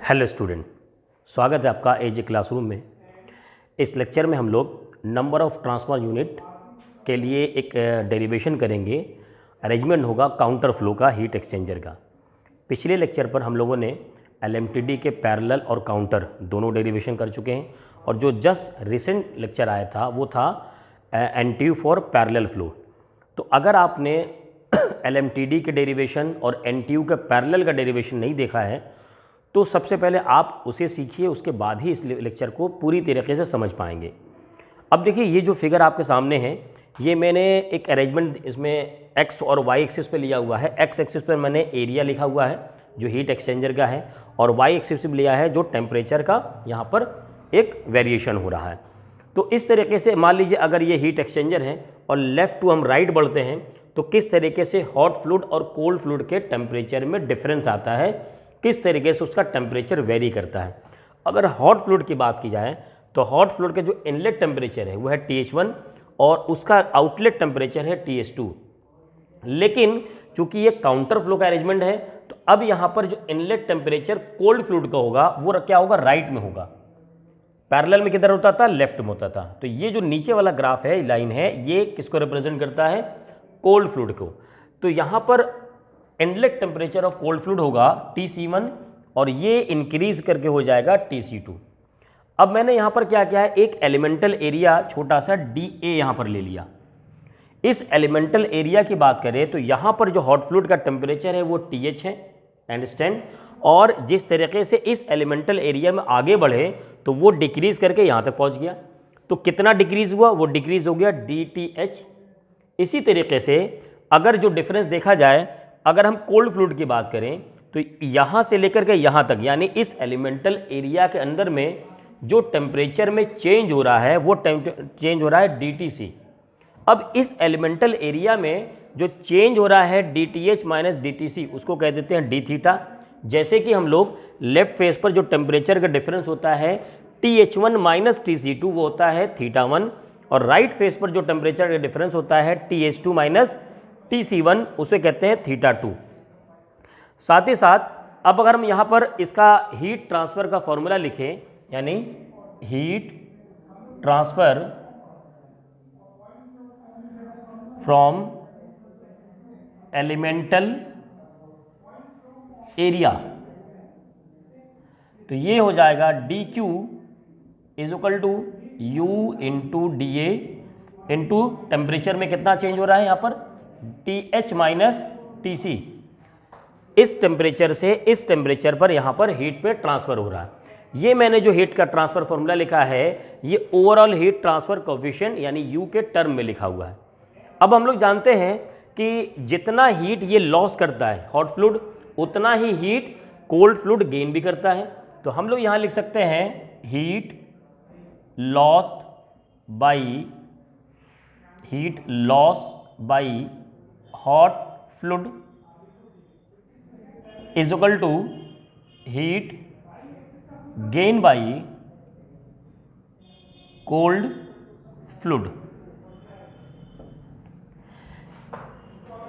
Hello student, स्वागत है आपका एजे क्लासरूम में। इस लेक्चर में हम लोग नंबर ऑफ़ ट्रांसफर यूनिट के लिए एक डेरिवेशन करेंगे। अरेंजमेंट होगा काउंटर फ्लो का हीट एक्सचेंजर का। पिछले लेक्चर पर हम लोगों ने एलएमटीडी के पैरेलल और काउंटर दोनों डेरिवेशन कर चुके हैं, और जो जस्ट रिसेंट लेक्चर आया था वो था एनटीयू फॉर पैरेलल फ्लो। तो अगर आपने एलएमटीडी के डेरिवेशन और एनटीयू के पैरेलल का डेरिवेशन नहीं देखा है तो सबसे पहले आप उसे सीखिए, उसके बाद ही इस लेक्चर को पूरी तरीके से समझ पाएंगे। अब देखिए, ये जो फिगर आपके सामने है ये मैंने एक अरेंजमेंट इसमें एक्स और वाई एक्सिस पे लिया हुआ है। एक्स एक्सिस पर मैंने एरिया लिखा हुआ है जो हीट एक्सचेंजर का है, और वाई एक्सिस पे लिया है जो टेम्परेचर का यहाँ पर एक वेरिएशन हो रहा है। तो इस तरीके से मान लीजिए अगर ये हीट एक्सचेंजर है और लेफ़्ट टू हम राइट बढ़ते हैं तो किस तरीके से हॉट फ्लूइड और कोल्ड फ्लूइड के टेम्परेचर में डिफरेंस आता है, किस तरीके से उसका टेम्परेचर वेरी करता है। अगर हॉट फ्लूइड की बात की जाए तो हॉट फ्लूइड का जो इनलेट टेम्परेचर है वो है TH1 और उसका आउटलेट टेम्परेचर है TH2। लेकिन चूंकि ये काउंटर फ्लो का अरेंजमेंट है तो अब यहाँ पर जो इनलेट टेम्परेचर कोल्ड फ्लूइड का होगा वो क्या होगा, राइट में होगा। पैरेलल में किधर होता था, लेफ्ट में होता था। तो ये जो नीचे वाला ग्राफ है, लाइन है, ये किसको रिप्रेजेंट करता है, कोल्ड फ्लूइड को। तो यहाँ पर inlet temperature of cold fluid होगा TC1 और ये इंक्रीज करके हो जाएगा TC2। अब मैंने यहाँ पर क्या किया है, एक एलिमेंटल एरिया छोटा सा DA यहाँ पर ले लिया। इस एलिमेंटल एरिया की बात करें तो यहाँ पर जो हॉट फ्लूइड का टेम्परेचर है वो TH है, अंडरस्टैंड। और जिस तरीके से इस एलिमेंटल एरिया में आगे बढ़े तो वो डिक्रीज करके यहाँ तक पहुँच गया। तो कितना डिक्रीज हुआ, वो डिक्रीज हो गया DTH। इसी तरीके से अगर जो डिफरेंस देखा जाए, अगर हम कोल्ड फ्लूइड की बात करें तो यहाँ से लेकर के यहाँ तक, यानी इस एलिमेंटल एरिया के अंदर में जो टेम्परेचर में चेंज हो रहा है वो चेंज हो रहा है DTC। अब इस एलिमेंटल एरिया में जो चेंज हो रहा है DTH माइनस DTC उसको कह देते हैं D थीटा। जैसे कि हम लोग लेफ्ट फेस पर जो टेम्परेचर का डिफरेंस होता है TH1 माइनस TC2 वो होता है θ1, और राइट फेस पर जो टेम्परेचर का डिफरेंस होता है TH2 माइनस TC1 उसे कहते हैं θ2। साथ ही साथ अब अगर हम यहाँ पर इसका हीट ट्रांसफ़र का फॉर्मूला लिखें, यानी heat transfer from elemental area, तो ये हो जाएगा DQ is equal to U into DA into temperature में कितना चेंज हो रहा है यहाँ पर TH माइनस TC। इस टेम्परेचर से इस टेम्परेचर पर यहाँ पर हीट पे ट्रांसफ़र हो रहा है। ये मैंने जो हीट का ट्रांसफ़र फॉर्मूला लिखा है ये ओवरऑल हीट ट्रांसफ़र कोएफिशिएंट यानी U के टर्म में लिखा हुआ है। अब हम लोग जानते हैं कि जितना हीट ये लॉस करता है हॉट फ्लूइड, उतना ही हीट कोल्ड फ्लूइड गेन भी करता है। तो हम लोग यहाँ लिख सकते हैं heat loss by hot fluid is equal to heat gain by cold fluid.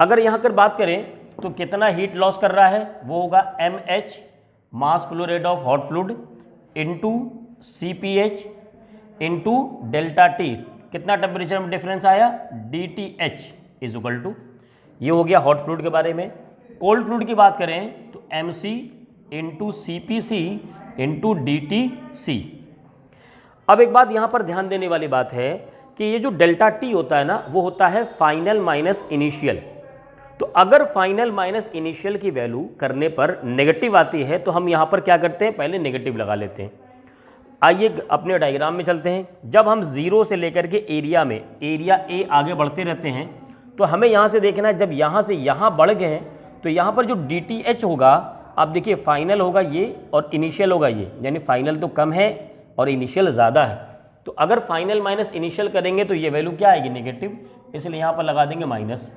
अगर यहाँ कर बात करें तो कितना हीट लॉस कर रहा है वो होगा MH mass flow rate of hot fluid into CPH into delta T, कितना टेम्परेचर में डिफरेंस आया DTH इज इक्वल टू, ये हो गया हॉट फ्लूइड के बारे में। कोल्ड फ्लूइड की बात करें तो MC into CPC into DTC। अब एक बात यहाँ पर ध्यान देने वाली बात है कि ये जो डेल्टा T होता है ना वो होता है फाइनल माइनस इनिशियल। तो अगर फाइनल माइनस इनिशियल की वैल्यू करने पर नेगेटिव आती है तो हम यहाँ पर क्या करते हैं, पहले नेगेटिव लगा लेते हैं। आइए अपने डायग्राम में चलते हैं। जब हम जीरो से लेकर के एरिया में एरिया A आगे बढ़ते रहते हैं तो हमें यहाँ से देखना है, जब यहाँ से यहाँ बढ़ गए हैं तो यहाँ पर जो DTH होगा, आप देखिए फाइनल होगा ये और इनिशियल होगा ये, यानी फाइनल तो कम है और इनिशियल ज़्यादा है। तो अगर फाइनल माइनस इनिशियल करेंगे तो ये वैल्यू क्या आएगी, नेगेटिव, इसलिए यहाँ पर लगा देंगे माइनस।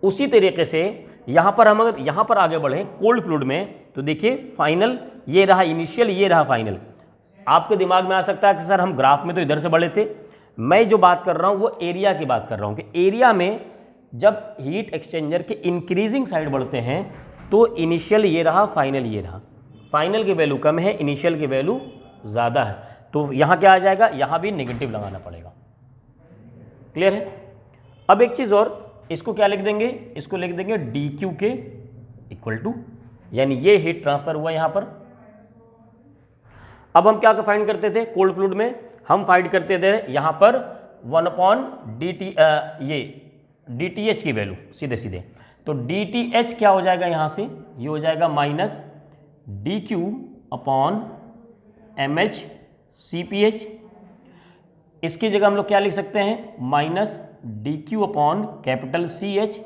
उसी तरीके से यहाँ पर हम अगर यहाँ पर आगे बढ़ें कोल्ड फ्लूइड में तो देखिए फाइनल ये रहा इनिशियल, ये रहा फाइनल। आपके दिमाग में आ सकता है कि सर हम ग्राफ में तो इधर से बढ़े थे। मैं जो बात कर रहा हूँ वो एरिया की बात कर रहा हूँ कि एरिया में जब हीट एक्सचेंजर के इंक्रीजिंग साइड बढ़ते हैं तो इनिशियल ये रहा, फाइनल ये रहा। फाइनल की वैल्यू कम है, इनिशियल की वैल्यू ज़्यादा है, तो यहाँ क्या आ जाएगा, यहाँ भी नेगेटिव लगाना पड़ेगा। क्लियर है? अब एक चीज़ और, इसको क्या लिख देंगे, इसको लिख देंगे डी क्यू के इक्वल टू, यानी ये हीट ट्रांसफर हुआ यहाँ पर। अब हम क्या फाइंड करते थे कोल्ड फ्लूइड में, हम फाइंड करते थे यहाँ पर 1/dt, ये DTH की वैल्यू सीधे सीधे, तो DTH क्या हो जाएगा यहाँ से, ये हो जाएगा माइनस dQ/mH CpH। इसकी जगह हम लोग क्या लिख सकते हैं, minus dQ/CH,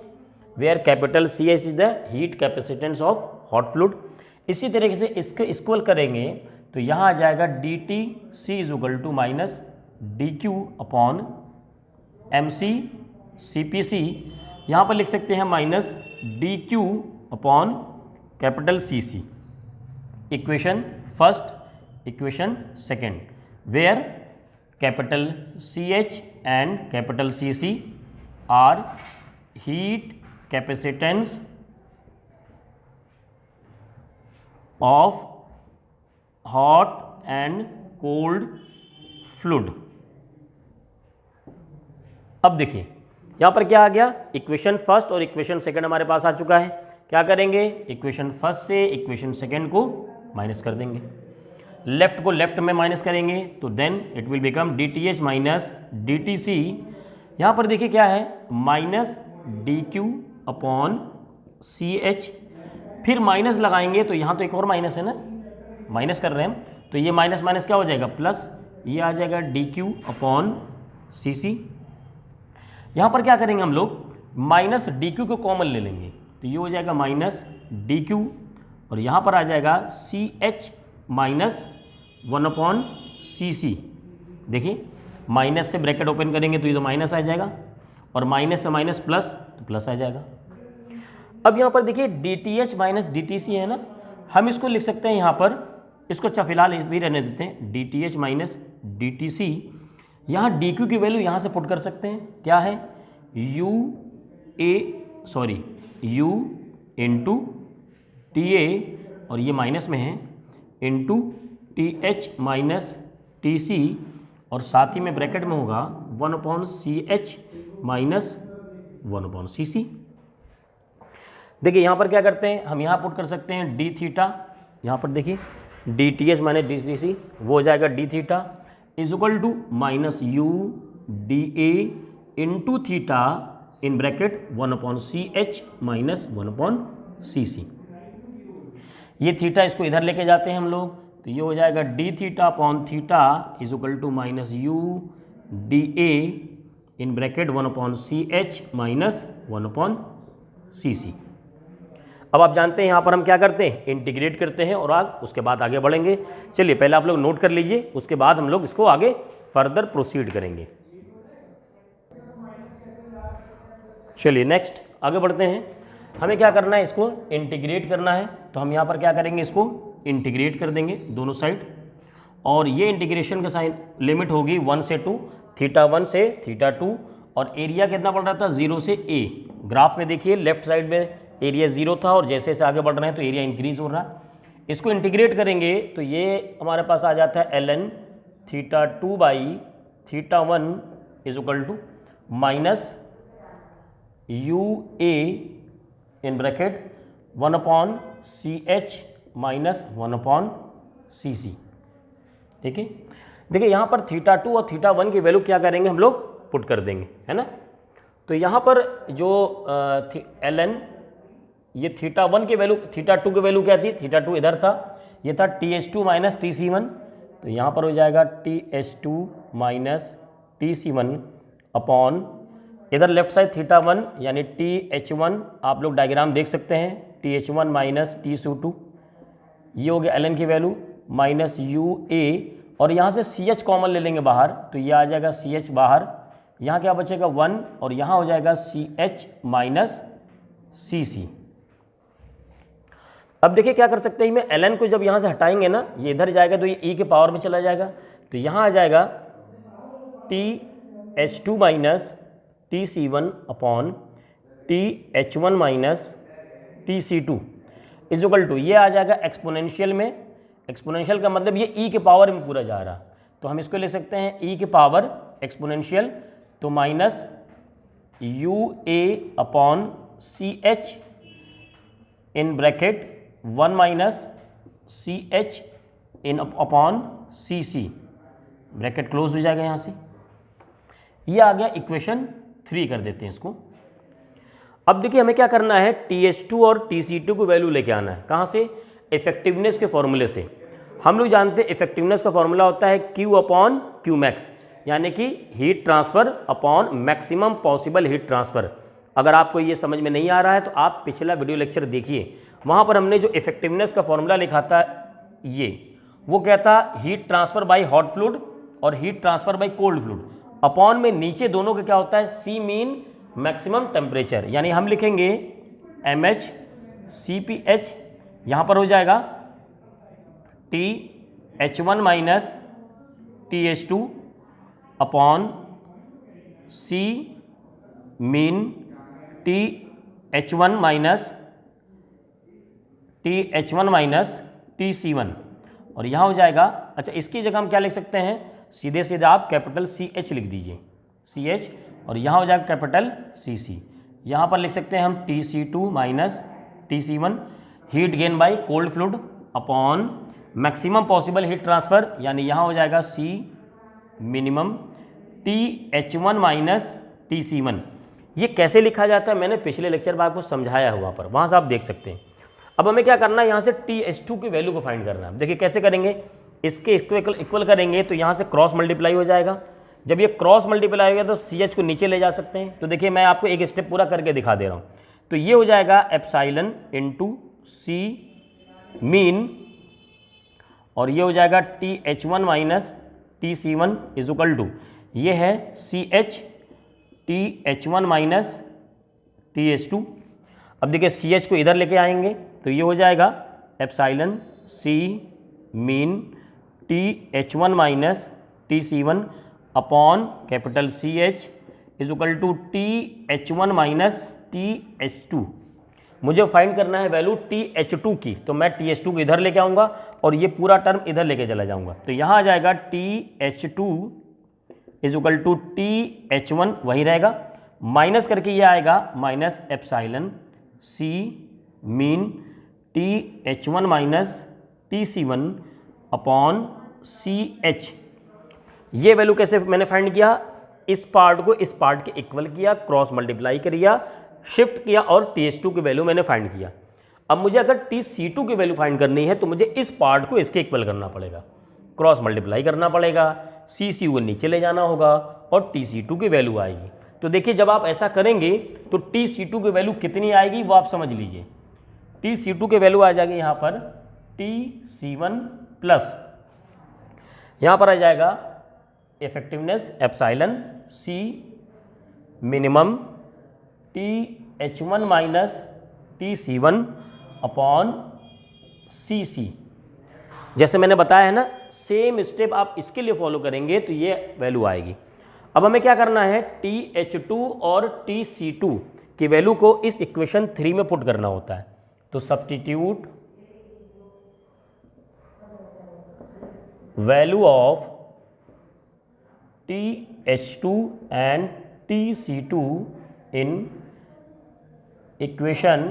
where capital CH is the heat capacitance of hot fluid. इसी तरीके से इसके इक्वल करेंगे तो यहाँ आ जाएगा DTC is equal to minus dQ/mC CpC, यहाँ पर लिख सकते हैं minus dQ/CC। Equation first, equation second, where capital CH and capital CC are heat capacitance of hot and cold fluid. अब देखिए यहाँ पर क्या आ गया, इक्वेशन फर्स्ट और इक्वेशन सेकंड हमारे पास आ चुका है। क्या करेंगे, इक्वेशन फर्स्ट से इक्वेशन सेकंड को माइनस कर देंगे, लेफ्ट को लेफ्ट में माइनस करेंगे तो then it will become DTH minus DTC। यहाँ पर देखिए क्या है, माइनस dQ/CH, फिर माइनस लगाएंगे तो यहाँ तो एक और माइनस है ना, माइनस कर रहे हैं हम, तो ये माइनस माइनस क्या हो जाएगा प्लस, ये आ जाएगा dQ/CC। यहाँ पर क्या करेंगे हम लोग, माइनस DQ को कॉमन ले लेंगे तो ये हो जाएगा माइनस DQ, और यहाँ पर आ जाएगा CH माइनस 1/CC। देखिए माइनस से ब्रैकेट ओपन करेंगे तो ये तो माइनस आ जाएगा, और माइनस से माइनस प्लस तो प्लस आ जाएगा। अब यहाँ पर देखिए DTH माइनस DTC है ना, हम इसको लिख सकते हैं यहाँ पर, इसको अच्छा फिलहाल भी रहने देते हैं, DTH माइनस DTC। यहाँ DQ की वैल्यू यहाँ से पुट कर सकते हैं, क्या है U इंटू TA, और ये माइनस में है, इंटू TH माइनस TC, और साथ ही में ब्रैकेट में होगा 1/CH माइनस 1/CC। देखिए यहाँ पर क्या करते हैं, हम यहाँ पुट कर सकते हैं d थीटा, यहाँ पर देखिए DTH माइनस DTC वो हो जाएगा d theta is equal to minus UDA into theta in bracket 1/CH minus 1/CC। ये थीटा इसको इधर लेके जाते हैं हम लोग तो ये हो जाएगा d theta theta is equal to minus UDA in bracket 1/CH minus 1/CC। अब आप जानते हैं यहाँ पर हम क्या करते हैं, इंटीग्रेट करते हैं और उसके बाद आगे बढ़ेंगे। चलिए पहले आप लोग नोट कर लीजिए, उसके बाद हम लोग इसको आगे फर्दर प्रोसीड करेंगे। चलिए नेक्स्ट आगे बढ़ते हैं। हमें क्या करना है, इसको इंटीग्रेट करना है, तो हम यहाँ पर क्या करेंगे, इसको इंटीग्रेट कर देंगे दोनों साइड, और ये इंटीग्रेशन का साइन लिमिट होगी 1 से 2, θ1 से θ2, और एरिया कितना पड़ रहा था 0 से a। ग्राफ में देखिए लेफ्ट साइड में एरिया 0 था और जैसे जैसे आगे बढ़ रहे हैं तो एरिया इंक्रीज हो रहा है। इसको इंटीग्रेट करेंगे तो ये हमारे पास आ जाता है ln θ2/θ1 is equal to minus UA in bracket 1/CH minus 1/CC। ठीक है, देखिए यहाँ पर θ2 और θ1 की वैल्यू क्या करेंगे, हम लोग पुट कर देंगे, है ना। तो यहाँ पर जो ln, ये θ1 की वैल्यू, θ2 की वैल्यू क्या थी, θ2 इधर था, ये था TH2 माइनस TC1, तो यहाँ पर हो जाएगा TH2 माइनस TC1 अपॉन इधर लेफ्ट साइड θ1 यानी TH1, आप लोग डायग्राम देख सकते हैं, TH1 माइनस TC2, ये हो गया ln की वैल्यू माइनस UA, और यहाँ से CH कॉमन ले लेंगे बाहर तो ये आ जाएगा CH बाहर, यहाँ क्या बचेगा 1, और यहाँ हो जाएगा CH माइनस CC। अब देखिए क्या कर सकते हैं, मैं ln को जब यहाँ से हटाएंगे ना, ये इधर जाएगा तो ये e के पावर में चला जाएगा, तो यहाँ आ जाएगा TH2 minus TC1 upon TH1 minus TC2। Is equal to ये आ जाएगा एक्सपोनेंशियल में, एक्सपोनेंशियल का मतलब ये ई के पावर में पूरा जा रहा, तो हम इसको ले सकते हैं ई के पावर एक्सपोनेंशियल, तो minus U A upon C H in bracket 1 minus C H in upon C C, bracket close हो जाएगा यहाँ से। ये आ गया इक्वेशन 3, कर देते हैं इसको। अब देखिए हमें क्या करना है, TH2 और TC2 को वैल्यू लेके आना है। कहाँ से? इफेक्टिवनेस के फॉर्मूले से। हम लोग जानते हैं इफेक्टिवनेस का फॉर्मूला होता है Q अपॉन क्यू मैक्स, यानी कि heat transfer upon maximum possible heat transfer. अगर आपको ये समझ में नहीं आ रहा है तो आप पिछला वीडियो लेक्चर देखिए, वहाँ पर हमने जो इफेक्टिवनेस का फॉर्मूला लिखा था ये, वो क्या था, heat transfer by hot fluid और heat transfer by cold fluid, upon में नीचे दोनों का क्या होता है, सी मीन मैक्सिमम टेम्परेचर, यानी हम लिखेंगे MH CPH, यहाँ पर हो जाएगा TH1 minus TH2 upon C mean TH1 minus TC1, और यहाँ हो जाएगा, अच्छा इसकी जगह हम क्या लिख सकते हैं, सीधे सीधे आप कैपिटल CH लिख दीजिए, CH, और यहाँ हो जाएगा कैपिटल CC। यहाँ पर लिख सकते हैं हम TC2 minus TC1, heat gain by cold fluid upon maximum possible heat transfer, यानी यहाँ हो जाएगा C minimum TH1 minus TC1। ये कैसे लिखा जाता है मैंने पिछले लेक्चर में आपको समझाया है, वहाँ पर, वहाँ से आप देख सकते हैं। अब हमें क्या करना है, यहाँ से TH2 की वैल्यू को फाइंड करना है। देखिए कैसे करेंगे, इसके इक्वल करेंगे तो यहाँ से क्रॉस मल्टीप्लाई हो जाएगा। जब ये क्रॉस मल्टीप्लाई हो गया तो CH को नीचे ले जा सकते हैं। तो देखिए मैं आपको एक स्टेप पूरा करके दिखा दे रहा हूँ। तो ये हो जाएगा एप्साइलन इंटू C मीन, और ये हो जाएगा TH1 minus TC1 is equal to, ये है CH TH1 माइनस TH2। अब देखिए CH को इधर लेके आएंगे तो ये हो जाएगा epsilon C mean TH1 minus TC1 upon capital CH is equal to TH1 minus TH2। मुझे फाइंड करना है वैल्यू TH2 की, तो मैं TH2 को इधर लेके आऊँगा और ये पूरा टर्म इधर लेके चला जाऊँगा। तो यहाँ आ जाएगा TH2 is equal to TH1 वही रहेगा, माइनस करके ये आएगा minus epsilon C mean TH1 minus TC1 upon CH। ये वैल्यू कैसे मैंने फाइंड किया, इस पार्ट को इस पार्ट के इक्वल किया, क्रॉस मल्टीप्लाई किया, शिफ्ट किया और TH2 की वैल्यू मैंने फाइंड किया। अब मुझे अगर TC2 की वैल्यू फाइंड करनी है तो मुझे इस पार्ट को इसके इक्वल करना पड़ेगा, क्रॉस मल्टीप्लाई करना पड़ेगा, CC को नीचे ले जाना होगा और TC2 की वैल्यू आएगी। तो देखिए जब आप ऐसा करेंगे तो TC2 की वैल्यू कितनी आएगी वो आप समझ लीजिए। TC2 की वैल्यू आ जाएगी यहाँ पर TC1 प्लस, यहाँ पर आ जाएगा effectiveness epsilon C minimum TH1 minus TC1 upon CC। जैसे मैंने बताया है ना, सेम स्टेप आप इसके लिए फॉलो करेंगे तो ये वैल्यू आएगी। अब हमें क्या करना है, TH2 और TC2 की वैल्यू को इस इक्वेशन 3 में पुट करना होता है। तो substitute value of TH2 and TC2 in equation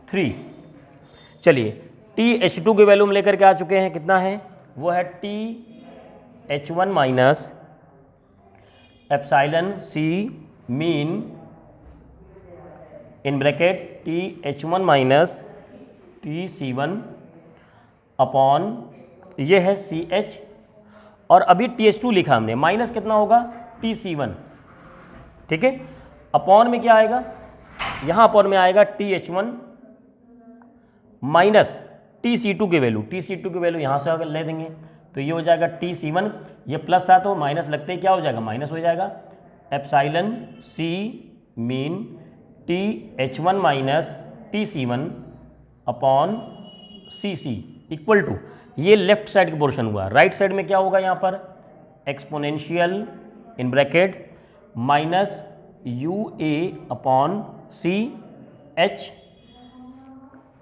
3। चलिए TH2 की वैल्यू हम लेकर के आ चुके हैं, कितना है वो है TH1 minus epsilon C mean in bracket TH1 minus TC1 upon ये है CH, और अभी TH2 लिखा हमने, माइनस कितना होगा TC1, ठीक है। अपॉन में क्या आएगा, यहाँ अपॉन में आएगा TH1 माइनस TC2 की वैल्यू, TC2 की वैल्यू यहाँ से ले देंगे तो ये हो जाएगा TC1, ये प्लस था तो माइनस लगते ही क्या हो जाएगा, माइनस हो जाएगा। Epsilon C mean TH1 minus TC1 upon CC equal to, ये लेफ्ट साइड का पोर्शन हुआ। राइट साइड में क्या होगा, यहाँ पर exponential in bracket minus UA upon CH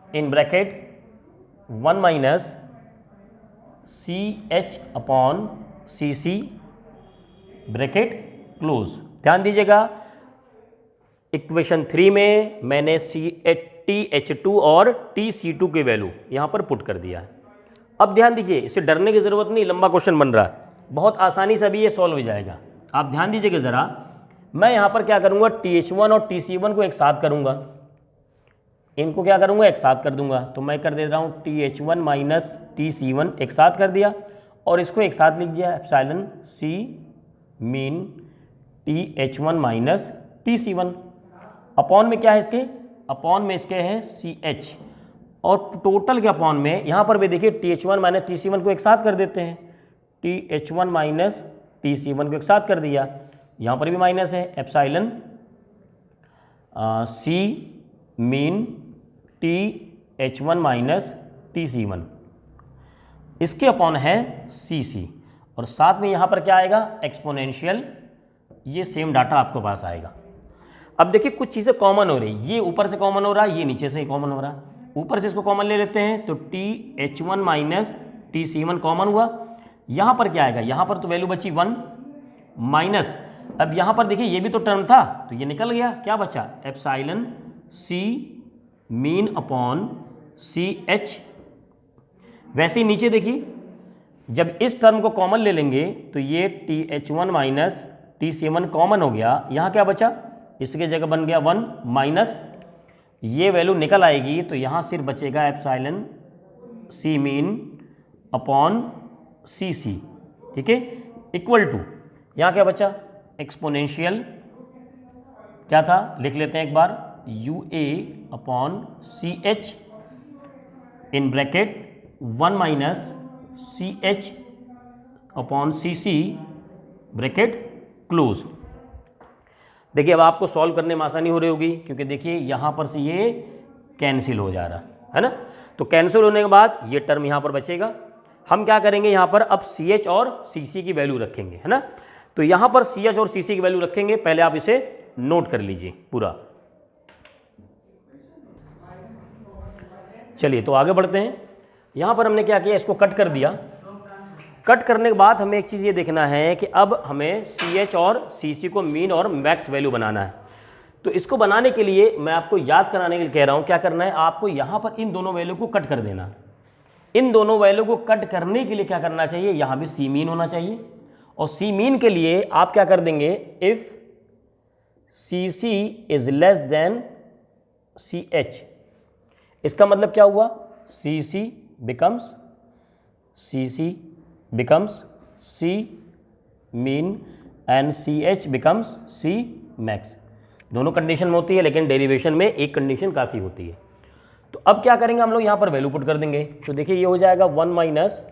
in bracket 1 minus C H upon C C bracket close. ध्यान दीजिएगा, इक्वेशन 3 में मैंने TH2 और TC2 की वैल्यू यहाँ पर पुट कर दिया है। अब ध्यान दीजिए, इसे डरने की ज़रूरत नहीं, लंबा क्वेश्चन बन रहा है, बहुत आसानी से अभी ये सॉल्व हो जाएगा। आप ध्यान दीजिएगा ज़रा, मैं यहाँ पर क्या करूँगा, TH1 और TC1 को एक साथ करूँगा, इनको क्या करूँगा, एक साथ कर दूंगा। तो मैं कर दे रहा हूँ TH1 माइनस TC1 एक साथ कर दिया, और इसको एक साथ लिख दिया epsilon C mean TH1 minus TC1। Upon में क्या है इसके, अपॉन में इसके है CH, और टोटल के अपॉन में यहाँ पर भी देखिए TH1 माइनस TC1 को एक साथ कर देते हैं, TH1 माइनस TC1 को एक साथ कर दिया, यहाँ पर भी माइनस है, epsilon C mean TH1 minus TC1, इसके अपॉन है CC, और साथ में यहाँ पर क्या आएगा, एक्सपोनेंशियल, ये सेम डाटा आपके पास आएगा। अब देखिए कुछ चीज़ें कॉमन हो रही, ये ऊपर से कॉमन हो रहा है, ये नीचे से कॉमन हो रहा है। ऊपर से इसको कॉमन ले लेते हैं तो TH1 माइनस TC1 कॉमन हुआ। यहाँ पर क्या आएगा, यहाँ पर तो वैल्यू बची 1 माइनस, अब यहाँ पर देखिए ये भी तो टर्म था तो ये निकल गया, क्या बचा, epsilon C mean upon CH। वैसे ही नीचे देखिए, जब इस टर्म को कॉमन ले लेंगे तो ये TH1 माइनस TC1 कॉमन हो गया, यहाँ क्या बचा, इसके जगह बन गया 1 माइनस, ये वैल्यू निकल आएगी तो यहाँ सिर्फ बचेगा epsilon C mean upon CC, ठीक है, इक्वल टू, यहाँ क्या बचा, एक्सपोनेंशियल क्या था, लिख लेते हैं एक बार, UA upon CH in bracket 1 minus CH upon CC bracket close. देखिए अब आपको सॉल्व करने में आसानी हो रही होगी, क्योंकि देखिए यहाँ पर से ये कैंसिल हो जा रहा है ना, तो कैंसिल होने के बाद ये टर्म यहाँ पर बचेगा। हम क्या करेंगे, यहाँ पर अब CH और CC की वैल्यू रखेंगे, है ना, तो यहाँ पर CH और CC की वैल्यू रखेंगे, पहले आप इसे नोट कर लीजिए पूरा। चलिए तो आगे बढ़ते हैं। यहाँ पर हमने क्या किया, इसको कट कर दिया। कट करने के बाद हमें एक चीज़ ये देखना है कि अब हमें CH और CC को मीन और मैक्स वैल्यू बनाना है। तो इसको बनाने के लिए मैं आपको याद कराने के लिए कह रहा हूँ, क्या करना है, आपको यहाँ पर इन दोनों वैल्यू को कट कर देना। इन दोनों वैल्यू को कट करने के लिए क्या करना चाहिए, यहाँ भी C मीन होना चाहिए, और C मीन के लिए आप क्या कर देंगे, if CC is less than CH, इसका मतलब क्या हुआ, CC becomes C mean and CH becomes C max। दोनों कंडीशन में होती है, लेकिन डेरिवेशन में एक कंडीशन काफ़ी होती है। तो अब क्या करेंगे हम लोग, यहाँ पर वैल्यू पुट कर देंगे। तो देखिए ये हो जाएगा 1 minus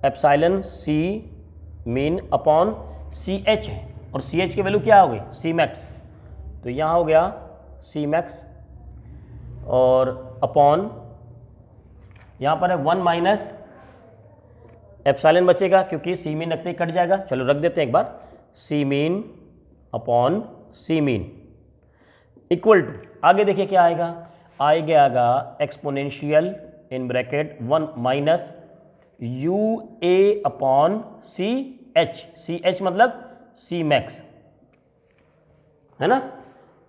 epsilon C mean upon CH है, और CH की वैल्यू क्या हो गई, C max, तो यहाँ हो गया C max, और अपॉन यहाँ पर है 1 माइनस एप्सिलॉन बचेगा, क्योंकि C मीन रखते ही कट जाएगा, चलो रख देते हैं एक बार, C mean upon C mean equal to, आगे देखिए क्या आएगा, आएगा exponential in bracket 1 minus UA upon CH मतलब C मैक्स, है ना,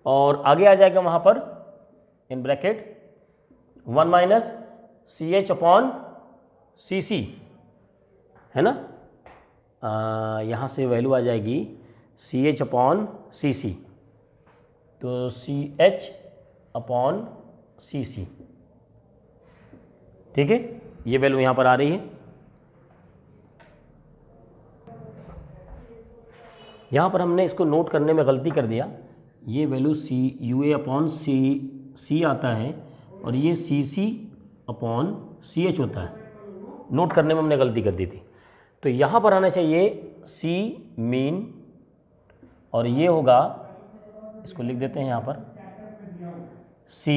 और आगे आ जाएगा वहाँ पर in bracket 1 minus CH upon CC, है ना, यहाँ से वैल्यू आ जाएगी CH अपॉन CC, तो CH अपॉन CC, ठीक है, ये वैल्यू यहाँ पर आ रही है। यहाँ पर हमने इसको नोट करने में गलती कर दिया, ये वैल्यू UA अपॉन C आता है, और ये CC अपॉन CH होता है, नोट करने में हमने गलती कर दी थी। तो यहाँ पर आना चाहिए C मीन, और ये होगा, इसको लिख देते हैं यहाँ पर, C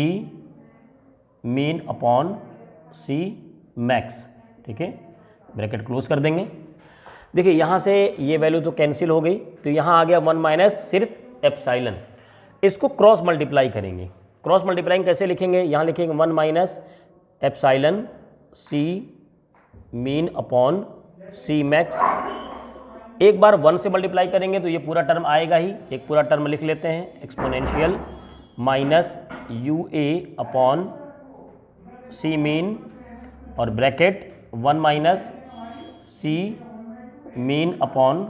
mean upon C max, ठीक है, ब्रैकेट क्लोज कर देंगे। देखिए यहाँ से ये वैल्यू तो कैंसिल हो गई, तो यहाँ आ गया 1 माइनस सिर्फ एप्सिलॉन, इसको क्रॉस मल्टीप्लाई करेंगे। क्रॉस मल्टीप्लाइंग कैसे लिखेंगे, यहाँ लिखेंगे 1 माइनस एप्साइलन सी मीन अपॉन सी मैक्स। एक बार 1 से मल्टीप्लाई करेंगे तो ये पूरा टर्म आएगा ही, एक पूरा टर्म लिख लेते हैं, exponential minus U A upon C mean और bracket 1 minus C mean upon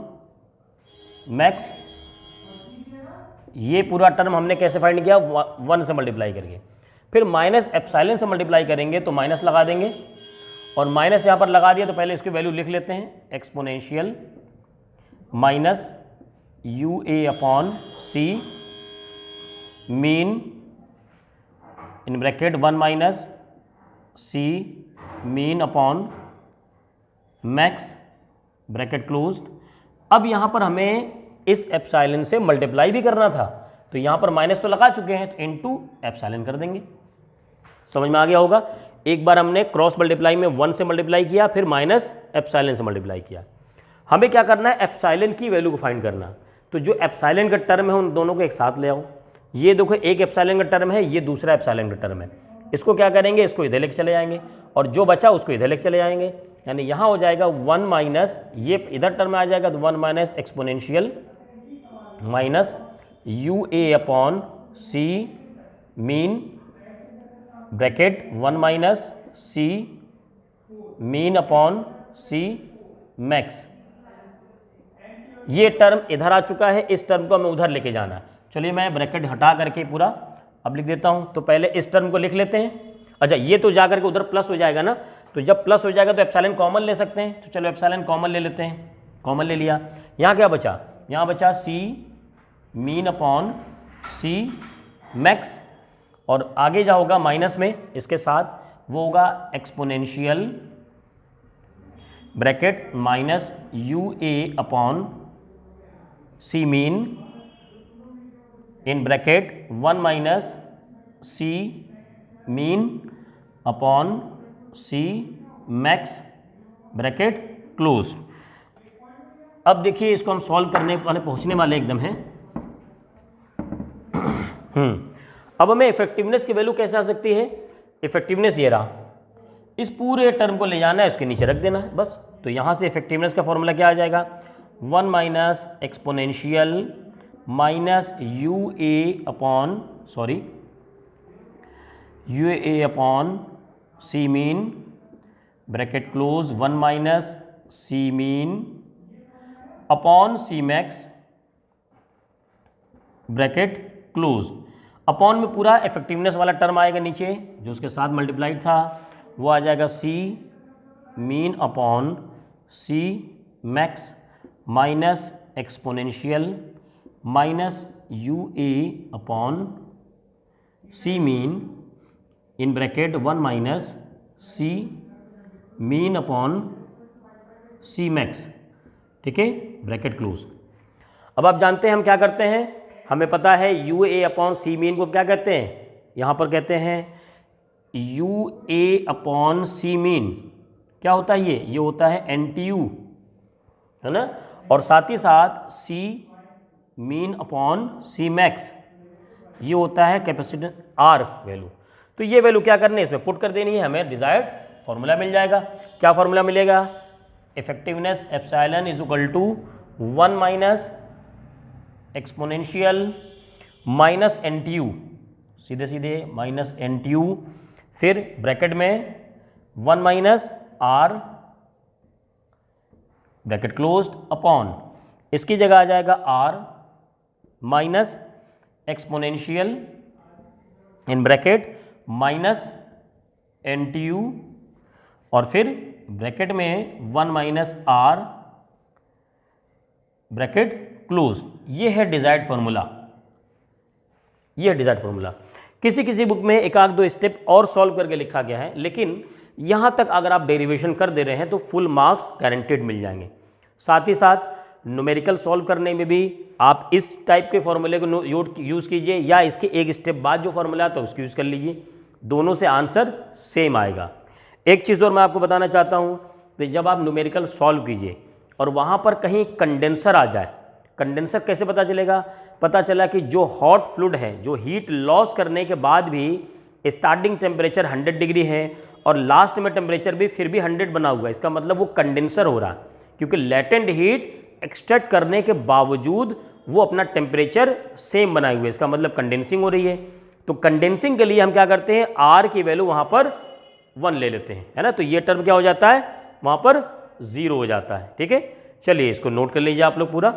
max. ये पूरा टर्म हमने कैसे फाइंड किया, 1 से मल्टीप्लाई करके। फिर माइनस एप्सिलॉन से मल्टीप्लाई करेंगे तो माइनस लगा देंगे, और माइनस यहाँ पर लगा दिया तो पहले इसकी वैल्यू लिख लेते हैं, exponential minus U A upon C mean in bracket 1 minus C mean upon max bracket closed. अब यहाँ पर हमें इस एप्सिलॉन से मल्टीप्लाई भी करना था, तो यहाँ पर माइनस तो लगा चुके हैं, तो इनटू एप्सिलॉन कर देंगे। समझ में आ गया होगा। एक बार हमने क्रॉस मल्टीप्लाई में 1 से मल्टीप्लाई किया, फिर माइनस एप्सिलॉन से मल्टीप्लाई किया। हमें क्या करना है, एप्सिलॉन की वैल्यू को फाइंड करना। तो जो एप्सिलॉन का टर्म है उन दोनों को एक साथ ले आओ। ये देखो एक एप्सिलॉन का टर्म है, ये दूसरा एप्सिलॉन का टर्म है। इसको क्या करेंगे, इसको इधर लेके चले जाएंगे, और जो बचा उसको इधर लेके चले जाएंगे। यानी यहाँ हो जाएगा 1 माइनस, ये इधर टर्म आ जाएगा तो 1 minus exponential minus U A upon C mean bracket 1 minus C mean upon C max. ये टर्म इधर आ चुका है, इस टर्म को हमें उधर लेके जाना है। चलिए मैं ब्रैकेट हटा करके पूरा अब लिख देता हूँ। तो पहले इस टर्म को लिख लेते हैं। अच्छा, ये तो जा करके उधर प्लस हो जाएगा ना, तो जब प्लस हो जाएगा तो एप्सिलॉन कॉमन ले सकते हैं। तो चलो एप्सिलॉन कॉमन ले लेते हैं, कॉमन ले लिया। यहाँ क्या बचा, यहाँ बचा सी मीन अपॉन सी मैक्स, और आगे जा होगा माइनस में इसके साथ, वो होगा exponential bracket minus U A upon C mean in bracket 1 minus C mean upon C max bracket close. अब देखिए इसको हम सॉल्व करने वाले पहुंचने वाले एकदम हैं। अब हमें इफेक्टिवनेस की वैल्यू कैसे आ सकती है, इफेक्टिवनेस ये रहा, इस पूरे टर्म को ले जाना है, इसके नीचे रख देना है बस। तो यहाँ से इफेक्टिवनेस का फॉर्मूला क्या आ जाएगा, 1 minus exponential minus U A upon U A upon C mean bracket close 1 minus C mean upon C max bracket close. Upon में पूरा इफेक्टिवनेस वाला टर्म आएगा नीचे, जो उसके साथ मल्टीप्लाइड था, वो आ जाएगा C mean upon C max minus exponential minus U A upon C mean in bracket 1 minus C mean upon C max, ठीक है, ब्रैकेट क्लोज। अब आप जानते हैं हम क्या करते हैं, हमें पता है U A upon C mean को क्या कहते हैं, यहाँ पर कहते हैं U A upon C mean. क्या होता है ये होता है NTU, है ना, और साथ ही साथ सी मीन अपॉन सी मैक्स ये होता है कैपेसिटेंस R वैल्यू। तो ये वैल्यू क्या करनी है, इसमें पुट कर देनी है, हमें डिजायर्ड फॉर्मूला मिल जाएगा। क्या फॉर्मूला मिलेगा, effectiveness epsilon is equal to 1 minus exponential minus NTU, सीधे सीधे माइनस NTU, फिर ब्रैकेट में 1 minus R bracket closed upon, इसकी जगह आ जाएगा R minus exponential in bracket minus NTU, और फिर ब्रैकेट में 1 माइनस R ब्रैकेट क्लोज। ये है डिजायर्ड फॉर्मूला, ये है डिजायर्ड फॉर्मूला। किसी किसी बुक में एक आध दो स्टेप और सॉल्व करके लिखा गया है, लेकिन यहाँ तक अगर आप डेरिवेशन कर दे रहे हैं तो फुल मार्क्स गारंटेड मिल जाएंगे। साथ ही साथ न्यूमेरिकल सॉल्व करने में भी आप इस टाइप के फॉर्मूले को यूज़ कीजिए, या इसके एक स्टेप बाद जो फॉर्मूला आता है उसको यूज़ कर लीजिए, दोनों से आंसर सेम आएगा। एक चीज़ और मैं आपको बताना चाहता हूँ, तो जब आप न्यूमेरिकल सॉल्व कीजिए और वहाँ पर कहीं कंडेंसर आ जाए, कंडेंसर कैसे पता चलेगा, पता चला कि जो हॉट फ्लूइड है, जो हीट लॉस करने के बाद भी स्टार्टिंग टेम्परेचर 100 डिग्री है और लास्ट में टेम्परेचर भी फिर भी 100 बना हुआ है, इसका मतलब वो कंडेंसर हो रहा है, क्योंकि लेटेंट हीट एक्सट्रैक्ट करने के बावजूद वो अपना टेम्परेचर सेम बनाए हुए, इसका मतलब कंडेंसिंग हो रही है। तो कंडेंसिंग के लिए हम क्या करते हैं, आर की वैल्यू वहाँ पर 1 ले लेते हैं, है ना। तो ये टर्म क्या हो जाता है, वहाँ पर 0 हो जाता है। ठीक है, चलिए इसको नोट कर लीजिए आप लोग पूरा।